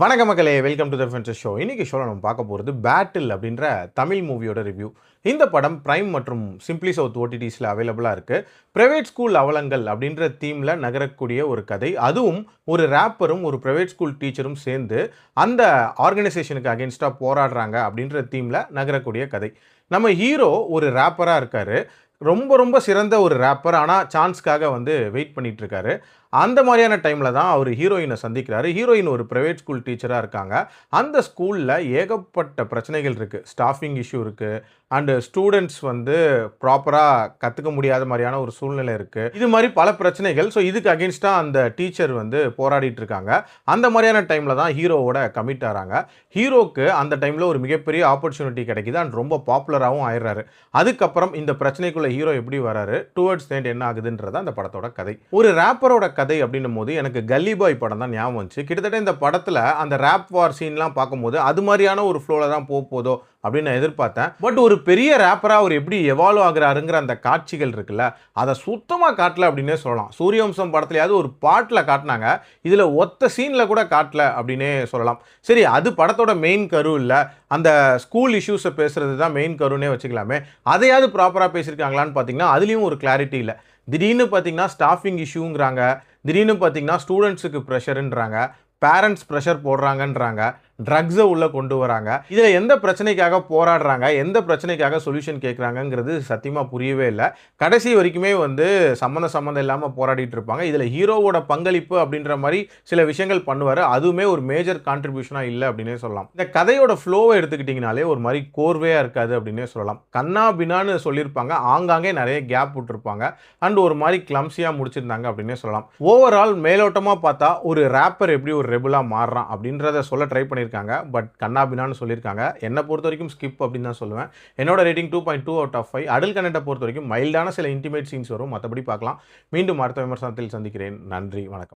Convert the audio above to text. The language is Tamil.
வணக்கம் மக்களே, welcome to the fences show. இன்னைக்கு ஷோவில் நம்ம பார்க்க போகிறது பேட்டில் அப்படின்ற தமிழ் மூவியோட ரிவ்யூ. இந்த படம் பிரைம் மற்றும் சிம்ப்ளி சவுத் ஓடிடிஸில் அவைலபிளாக இருக்குது. ப்ரைவேட் ஸ்கூல் அவலங்கள் அப்படின்ற தீமில் நகரக்கூடிய ஒரு கதை. அதுவும் ஒரு ரேப்பரும் ஒரு ப்ரைவேட் ஸ்கூல் டீச்சரும் சேர்ந்து அந்த ஆர்கனைசேஷனுக்கு அகேன்ஸ்டாக போராடுறாங்க அப்படின்ற தீமில் நகரக்கூடிய கதை. நம்ம ஹீரோ ஒரு ரேப்பராக இருக்கார். ரொம்ப ரொம்ப சிறந்த ஒரு ரேப்பர். ஆனால் சான்ஸ்க்காக வெயிட் பண்ணிகிட்டு இருக்காரு. அந்த மாதிரியான டைமில் தான் அவர் ஹீரோயினை சந்திக்கிறாரு. ஹீரோயின் ஒரு ப்ரைவேட் ஸ்கூல் டீச்சராக இருக்காங்க. அந்த ஸ்கூலில் ஏகப்பட்ட பிரச்சனைகள் இருக்குது. ஸ்டாஃபிங் இஷ்யூ இருக்குது. அண்டு ஸ்டூடெண்ட்ஸ் ப்ராப்பராக கற்றுக்க முடியாத மாதிரியான ஒரு சூழ்நிலை இருக்குது. இது மாதிரி பல பிரச்சனைகள். ஸோ இதுக்கு அகேன்ஸ்டாக அந்த டீச்சர் போராடிட்டு இருக்காங்க. அந்த மாதிரியான டைமில் தான் ஹீரோவோட கமிட் ஆகிறாங்க. ஹீரோக்கு அந்த டைமில் ஒரு மிகப்பெரிய ஆப்பர்ச்சுனிட்டி கிடைக்கிது அண்ட் ரொம்ப பாப்புலராகவும் ஆயிடுறாரு. அதுக்கப்புறம் இந்த பிரச்சனைக்குள்ள ஹீரோ எப்படி வராரு, டுவர்ட்ஸ் எண்ட் என்ன ஆகுதுன்றதான் அந்த படத்தோட கதை. ஒரு ரேப்பரோட கதை அப்படின்னும் போது எனக்கு கல்லி பாய் படம் தான் ஞாபகம் வந்துச்சு. கிட்டத்தட்ட இந்த படத்தில் அந்த ரேப் வார் சீன்லாம் பார்க்கும்போது அது மாதிரியான ஒரு ஃப்ளோவில் தான் போதோ அப்படின்னு நான் எதிர்பார்த்தேன். பட் ஒரு பெரிய ரேப்பராக அவர் எப்படி எவால்வ் ஆகுறாருங்கிற அந்த காட்சிகள் இருக்குல்ல, அதை சுத்தமாக காட்டல அப்படின்னே சொல்லலாம். சூரியவம்சம் படத்துலையாவது ஒரு பாட்டில் காட்டினாங்க, இதில் ஒத்த சீனில் கூட காட்டல அப்படின்னே சொல்லலாம். சரி, அது படத்தோட மெயின் கரு இல்லை. அந்த ஸ்கூல் இஷ்யூஸை பேசுறது தான் மெயின் கருன்னே வச்சுக்கலாமே. அதையாவது ப்ராப்பராக பேசியிருக்காங்களான்னு பார்த்தீங்கன்னா அதுலேயும் ஒரு கிளாரிட்டி இல்லை. திடீர்னு பார்த்தீங்கன்னா ஸ்டாஃபிங் இஷ்யூங்கிறாங்க, திடீர்னு பார்த்தீங்கன்னா ஸ்டூடெண்ட்ஸுக்கு ப்ரெஷருன்றாங்க, பேரண்ட்ஸ் ப்ரெஷர் போடுறாங்கன்றாங்க, ட்ரக்ஸை உள்ளே கொண்டு வராங்க. இதில் எந்த பிரச்சனைக்காக போராடுறாங்க, எந்த பிரச்சனைக்காக சொல்யூஷன் கேட்குறாங்கங்கிறது சத்தியமாக புரியவே இல்லை. கடைசி வரைக்குமே சம்மந்தம் இல்லாமல் போராடிட்டு இருப்பாங்க. இதில் ஹீரோவோட பங்களிப்பு அப்படின்ற மாதிரி சில விஷயங்கள் பண்ணுவார். அதுவுமே ஒரு மேஜர் கான்ட்ரிபியூஷனாக இல்லை அப்படின்னே சொல்லலாம். இந்த கதையோட ஃப்ளோவை எடுத்துக்கிட்டிங்கனாலே ஒரு மாதிரி கோர்வையாக இருக்காது அப்படின்னே சொல்லலாம். கண்ணா பின்னான்னு சொல்லியிருப்பாங்க, ஆங்காங்கே நிறைய கேப் விட்டுருப்பாங்க அண்ட் ஒரு மாதிரி கிளம்ஸியாக முடிச்சிருந்தாங்க அப்படின்னே சொல்லலாம். ஓவரால் மேலோட்டமாக பார்த்தா ஒரு ரேப்பர் எப்படி ஒரு ரெபுலாக மாறுறான் அப்படின்றத சொல்ல ட்ரை பண்ணியிருக்காங்க. பட் கண்ணாபின்னான்னு சொல்லியிருக்காங்க. என்னை பொறுத்த வரைக்கும் ஸ்கிப் அப்படின்னு தான் சொல்லுவேன். என்னோட ரேட்டிங் 2.2 அவுட் ஆஃப் 5. அடல்ட் கண்டென்ட்டை பொறுத்த வரைக்கும் மைல்டான சில இன்டிமேட் சீன்ஸ் வரும். மற்றபடி பார்க்கலாம். மீண்டும் அடுத்த விமர்சனத்தில் சந்திக்கிறேன். நன்றி, வணக்கம்.